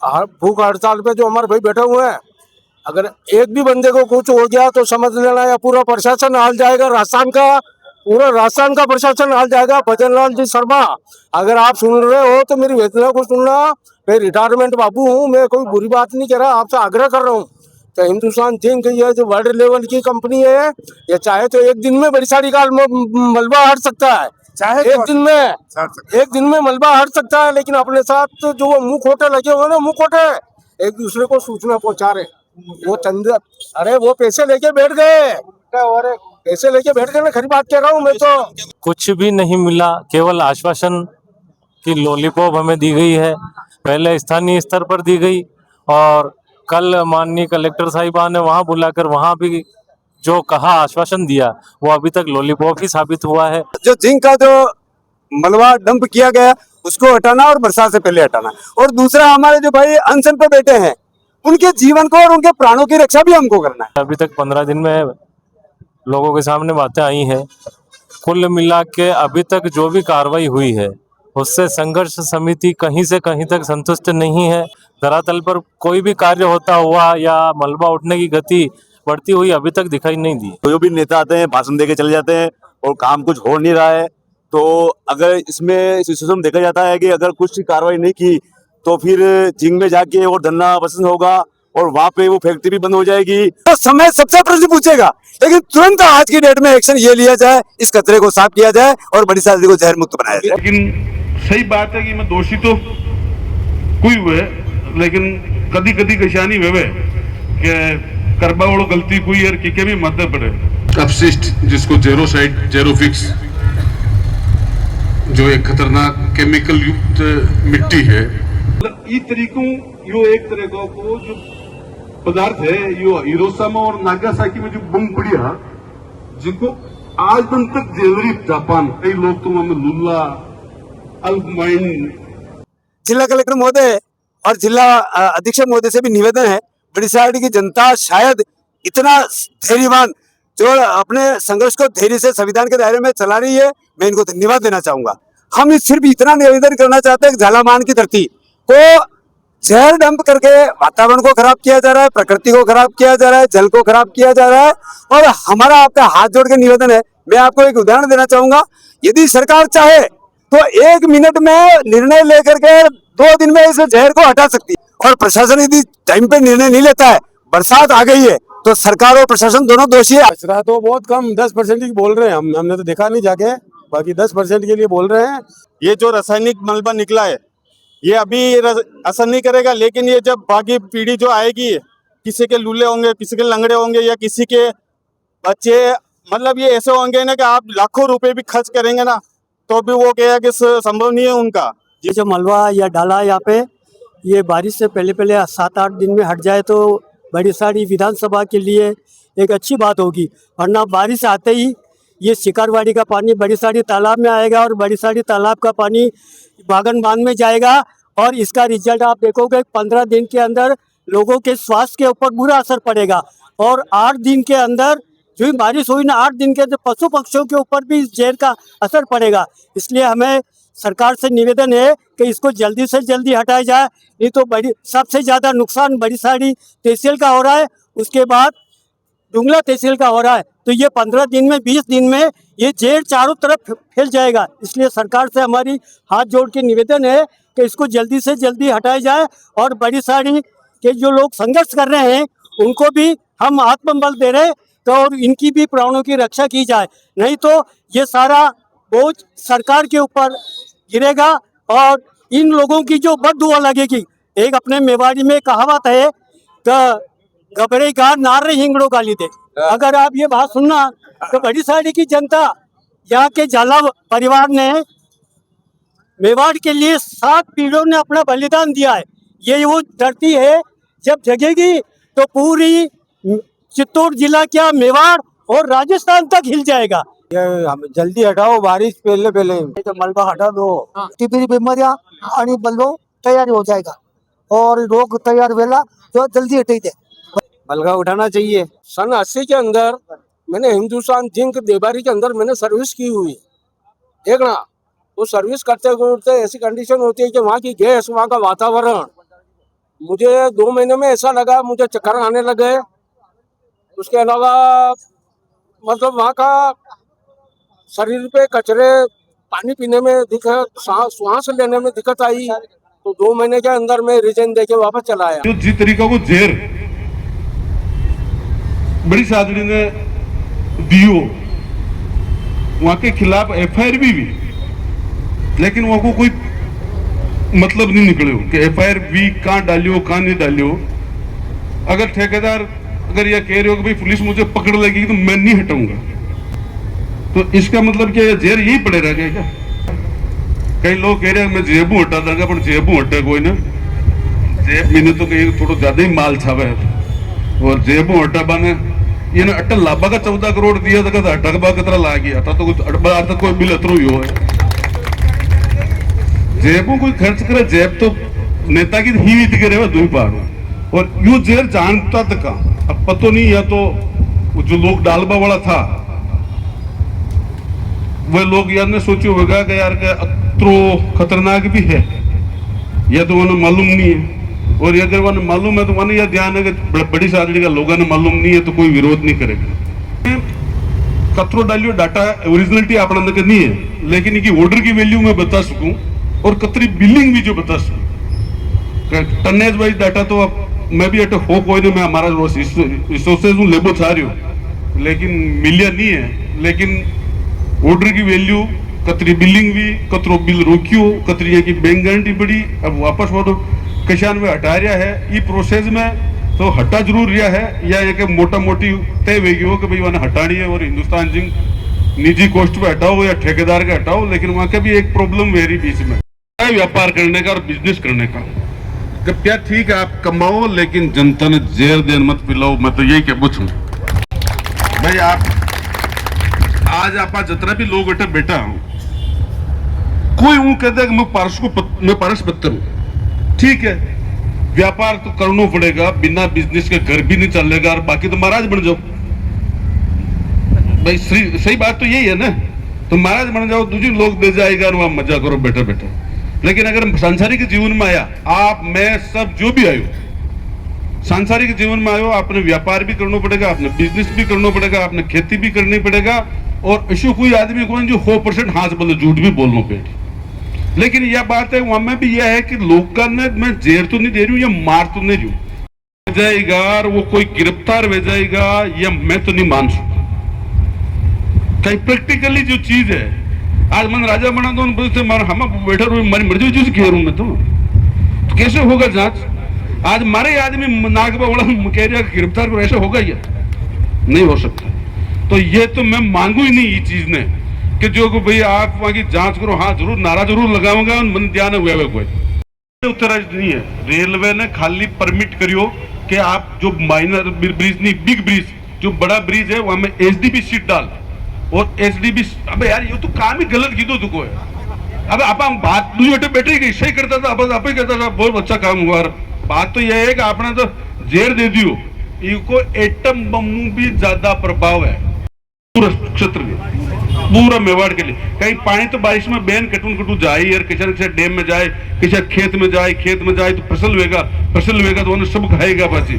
भूख हड़ताल पे जो हमारे भाई बैठे हुए हैं, अगर एक भी बंदे को कुछ हो गया तो समझ लेना या पूरा प्रशासन हाल जाएगा, राजस्थान का पूरा राजस्थान का प्रशासन हाल जाएगा। भजनलाल जी शर्मा, अगर आप सुन रहे हो तो मेरी वेदना को सुनना। मैं रिटायरमेंट बाबू हूँ, मैं कोई बुरी बात नहीं कह रहा, आपसे आग्रह कर रहा हूँ। तो हिंदुस्तान जिंक ये जो वर्ल्ड लेवल की कंपनी है, ये चाहे तो एक दिन में बड़ी सारी का मलबा हट सकता है, चाहे एक दिन में मलबा हट सकता है, लेकिन अपने साथ तो जो वो मुंह खोटे लगे हुए ना, मुंह खोटे एक दूसरे को सूचना पहुंचा रहे, वो चंद अरे वो पैसे लेके बैठ गए, और पैसे लेके बैठ गए ना, खरी बात कह रहा हूँ मैं तो। कुछ भी नहीं मिला, केवल आश्वासन की लॉलीपॉप हमें दी गई है। पहले स्थानीय स्तर पर दी गई और कल माननीय कलेक्टर साहिबा ने वहां बुलाकर वहां भी जो कहा, आश्वासन दिया, वो अभी तक लॉलीपॉप ही साबित हुआ है। जो जिंक का जो मलबा डंप किया गया उसको हटाना और बरसात से पहले हटाना, और दूसरा हमारे जो भाई अनशन पर बैठे हैं उनके जीवन को और उनके प्राणों की रक्षा भी हमको करना है। अभी तक 15 दिन में लोगों के सामने बातें आई हैं। कुल मिला के अभी तक जो भी कार्रवाई हुई है उससे संघर्ष समिति कहीं से कहीं तक संतुष्ट नहीं है। धरातल पर कोई भी कार्य होता हुआ या मलबा उठने की गति बढ़ती हुई अभी तक दिखाई नहीं दी। जो भी नेता आते हैं भाषण देके चले जाते हैं और काम कुछ हो नहीं रहा है। तो अगर इसमें सिचुएशन देखा जाता है कि अगर कुछ कार्रवाई नहीं की तो फिर जिंग में जाके और धरना प्रदर्शन होगा और वहां पे वो फैक्ट्री भी बंद हो जाएगी। तो समय सबसे प्रश्न पूछेगा, लेकिन तुरंत आज की डेट में एक्शन ये लिया जाए, इस कचरे को साफ किया जाए और बड़ी सादी को जहर मुक्त बनाया जाए। लेकिन सही बात है कि मैं दोषी तो कोई हुए, लेकिन कदी कदी कशानी वे कि करबा वालों गलती कोई यार कि भी मदद पड़े। अपशिष्ट जिसको जेरो साइड जेरो फिक्स, जो एक खतरनाक केमिकल युक्त मिट्टी है, ई तरीकों यो एक तरह को जो पदार्थ है यो हिरोशिमा और नागासाकी में जो बम पड़ा, जिनको आज दिन तक जेलरी जापान कई लोग तो हमें लुल्ला अल्पमाइन। जिला कलेक्टर महोदय और जिला अधीक्षक महोदय से भी निवेदन है, बड़ी साइड की जनता शायद इतना धैर्यवान जो अपने संघर्ष को धैर्य से संविधान के दायरे में चला रही है, मैं इनको धन्यवाद देना चाहूंगा। हम सिर्फ इतना निवेदन करना चाहते हैं कि झालामान की धरती को जहर डंप करके वातावरण को खराब किया जा रहा है, प्रकृति को खराब किया जा रहा है, जल को खराब किया जा रहा है। और हमारा आपका हाथ जोड़ के निवेदन है, मैं आपको एक उदाहरण देना चाहूंगा। यदि सरकार चाहे तो 1 मिनट में निर्णय लेकर के 2 दिन में इस जहर को हटा सकती है, और प्रशासन यदि टाइम पे निर्णय नहीं लेता है, बरसात आ गई है तो सरकार और प्रशासन दोनों दोषी है। कचरा तो बहुत कम 10% की बोल रहे हैं, हमने तो देखा नहीं जाके, बाकी 10% के लिए बोल रहे हैं। ये जो रासायनिक मलबा निकला है ये अभी असर नहीं करेगा, लेकिन ये जब बाकी पीढ़ी जो आएगी, किसी के लूले होंगे, किसी के लंगड़े होंगे या किसी के बच्चे, मतलब ये ऐसे होंगे ना कि आप लाखों रुपए भी खर्च करेंगे ना तो भी वो क्या कि संभव नहीं है उनका। ये जो मलबा या डाला यहाँ पे, ये बारिश से पहले 7-8 दिन में हट जाए तो बड़ी सारी विधानसभा के लिए एक अच्छी बात होगी। वरना बारिश आते ही ये शिकारवाड़ी का पानी बड़ी सारी तालाब में आएगा और बड़ी सारी तालाब का पानी बागन बांध में जाएगा, और इसका रिजल्ट आप देखोगे 15 दिन के अंदर लोगों के स्वास्थ्य के ऊपर बुरा असर पड़ेगा। और 8 दिन के अंदर जो बारिश हुई ना, 8 दिन के अंदर पशु पक्षियों के ऊपर भी इस जहर का असर पड़ेगा। इसलिए हमें सरकार से निवेदन है कि इसको जल्दी से जल्दी हटाया जाए, नहीं तो बड़ी सबसे ज़्यादा नुकसान बड़ी सारी तहसील का हो रहा है, उसके बाद डुंगला तहसील का हो रहा है। तो ये 15 दिन में 20 दिन में ये जहर चारों तरफ फैल जाएगा। इसलिए सरकार से हमारी हाथ जोड़ के निवेदन है कि इसको जल्दी से जल्दी हटाया जाए, और बड़ी सारी के जो लोग संघर्ष कर रहे हैं उनको भी हम आत्मबल दे रहे हैं, तो और इनकी भी प्राणों की रक्षा की जाए, नहीं तो ये सारा बोझ सरकार के ऊपर गिरेगा और इन लोगों की जो बददुआ लगेगी। एक अपने मेवाड़ी में कहावत है कि घबरे का नारे हिंगड़ो गाली दे। अगर आप ये बात सुनना तो बड़ी सारी की जनता, यहाँ के झाला परिवार ने मेवाड़ के लिए 7 पीढ़ियों ने अपना बलिदान दिया है। ये वो धरती है जब जगेगी तो पूरी चित्तौड़ जिला क्या मेवाड़ और राजस्थान तक हिल जाएगा। ये हम जल्दी हटाओ, बारिश पहले तो मलबा हटा दो, टीबी बीमारियां आणि मलबो तैयार हो जाएगा और रोग तैयार वेला तो जल्दी हटाई दे। मलबा उठाना चाहिए। सन 80 के अंदर मैंने हिंदुस्तान जिंक देबारी के अंदर मैंने सर्विस की हुई, देखना वो सर्विस करते करते ऐसी कंडीशन होती है कि वहाँ की गैस, वहाँ का वातावरण मुझे 2 महीने में ऐसा लगा, मुझे चक्कर आने लगे। उसके अलावा मतलब वहाँ का शरीर पे कचरे, पानी पीने में दिक्कत, सांस लेने में दिक्कत आई। तो 2 महीने के अंदर में रिजाइन देके वापस चला आया। जो जिस तरीका को जेर बड़ी सादड़ी ने दियो, वहां के खिलाफ एफआईआर भी लेकिन वहां को कोई मतलब नहीं निकले कि एफआईआर भी कहाँ डालियो कहाँ नहीं डालियो। अगर ठेकेदार अगर यह कह रहे हो कि भाई पुलिस मुझे पकड़ लेगी तो मैं नहीं हटाऊंगा, तो इसका मतलब क्या है, जेर यही पड़े रह गए क्या? कई लोग कह रहे हैं मैं जेबू हटा दूंगा, पर जेबू हटे कोई ना। जेब मैंने तो कहीं थोड़ा ज्यादा ही माल छावे है। और जेबू हटा बाने ये ना अटल लाभा का 14 करोड़ दिया था, हटकबा कितना ला गया था, तो कुछ अड़बा तक कोई बिल अतरू ही हो है। जेबों कोई खर्च करे, जेब तो नेता की ही भी दिखे रहे दुई पार। और यू जेर जानता था, अब पतो नहीं, या तो जो लोग डालबा वाला था वह लोग यार ने सोचो होगा कि यार का अत्रो खतरनाक भी है, या तो उन्हें मालूम नहीं है। और अगर वन मालूम है तो वन यह ध्यान है कि बड़ी सादड़ी का लोगों ने मालूम नहीं है तो कोई विरोध नहीं करेगा। कतरो डालियो डाटा ओरिजिनलिटी अपना अंदर नहीं है, लेकिन इनकी ऑर्डर की वैल्यू मैं बता सकूं और कतरी बिलिंग भी जो बता सकूं। टनेज वाइज डाटा तो अब मैं भी अटे हो कोई नहीं, मैं हमारा रिसोर्सेज हूँ लेबो चाह रही हूँ, लेकिन मिलिया नहीं है। लेकिन ऑर्डर की वैल्यू कतरी बिलिंग भी, कतरो बिल रोकियो, कतरी की बैंक गारंटी पड़ी, अब वापस वो तो किसान में हटा रहा है। ये प्रोसेस में तो हटा जरूर रहा है, या एक मोटा मोटी तय हुई हो कि भाई वहां हटानी है और हिंदुस्तान जिंक निजी कोस्ट पे हटाओ या ठेकेदार के हटाओ। लेकिन वहां का भी एक प्रॉब्लम मेरी बीच में व्यापार करने का और बिजनेस करने का। क्या ठीक है आप कमाओ, लेकिन जनता ने जेर देन मत पिलाओ। मैं तो यही क्या पूछूं भाई, आप आज आप जितना भी लोग अटे बैठा हूं, कोई ऊं कहता है कि मैं पारस पत्थर हूं, ठीक है, व्यापार तो करना पड़ेगा, बिना बिजनेस के घर भी नहीं चलेगा, और बाकी तो महाराज बन जाओ भाई। सही बात तो यही है ना, तो महाराज बन जाओ, दूसरे लोग दे जाएगा और वहां मजा करो बैठे बैठे। लेकिन अगर सांसारिक जीवन में आया, आप मैं सब जो भी आयो सांसारिक जीवन में आयो, आपने व्यापार भी करना पड़ेगा, आपने बिजनेस भी करना पड़ेगा, आपने खेती भी करनी पड़ेगा। और ऐसा कोई आदमी को जो 100% हाँ से बोले, झूठ भी बोलना पड़ेगा। लेकिन यह बात है वहां में भी यह है कि लोगों ने मैं जेर तो नहीं दे रही हूँ या मार तो नहीं रही हूँ जाएगा, और वो कोई गिरफ्तार हो जाएगा या मैं तो नहीं मान सकता। कहीं प्रैक्टिकली जो चीज है, आज मन राजा बना दो हम बैठा रू मारी मर्जी जो कह रहा हूं मैं, तो कैसे होगा जांच? आज मारे आदमी नाक बड़ा कह रहा गिरफ्तार करो, ऐसा होगा या नहीं हो सकता। तो ये तो मैं मांगू ही नहीं ये चीज ने कि जो को भाई आप वहां की जांच करो। हाँ जरूर नारा जरूर लगाऊंगा, मन ध्यान हुआ है कोई उत्तर नहीं है। रेलवे ने खाली परमिट करियो कि आप जो माइनर ब्रिज नहीं, बिग ब्रिज जो बड़ा ब्रिज है वहां में एसडीपी सीट डाल, और एसडीपी। अबे यार ये तो काम ही गलत की तुको है। अब आप बात दूसरे बैठे गई सही करता था, आप ही करता था, बहुत अच्छा काम हुआ। बात तो यह है कि आपने तो जेर दे दियो, इनको एटम बम भी ज्यादा प्रभाव है पूरा क्षेत्र में, पूरा मेवाड़ के लिए। कहीं पानी तो बारिश में बेन कटू जाए, यार किसी डैम में जाए, किसी खेत में जाए, खेत में जाए तो फसल हुएगा तो उन्हें सब खाएगा बाजी।